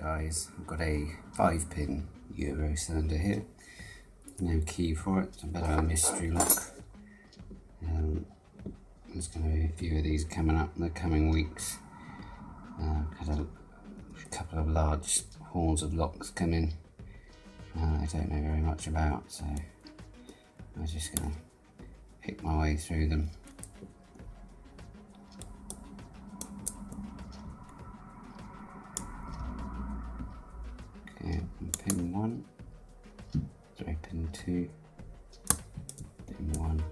guys, I've got a 5-pin Euro cylinder here. No key for it, it's a bit of a mystery lock. There's going to be a few of these coming up in the coming weeks. Had a couple of large horns of locks come in. I don't know very much about, so I'm just going to pick my way through them. Okay, pin 1, sorry, pin 2, pin 1,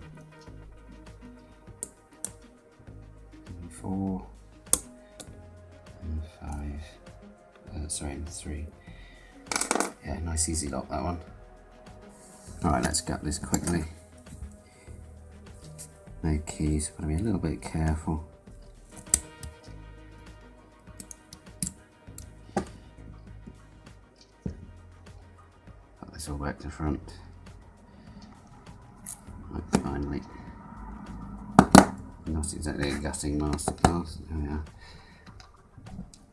pin 4, and 5, sorry, and 3. Yeah, nice easy lock, that one. Alright, let's gut this quickly. No keys, got to be a little bit careful. Put this all back to front. Right, finally. Not exactly a gutting masterclass. There we are.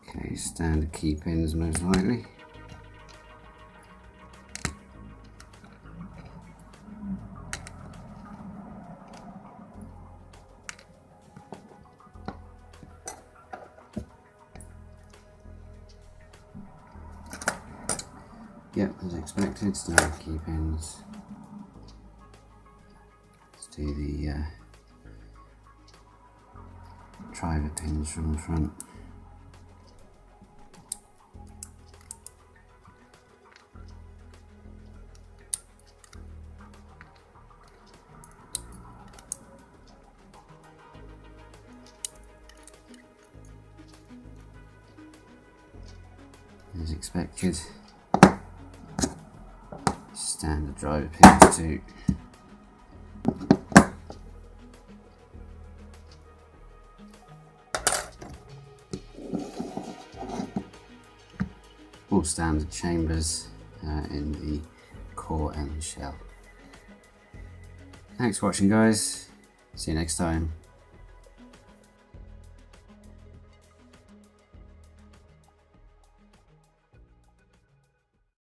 Okay, standard key pins most likely. Yep, as expected, standard key pins. Let's do the driver pins from the front. As expected. Standard driver pins too. All standard chambers in the core and shell. Thanks for watching, guys. See you next time.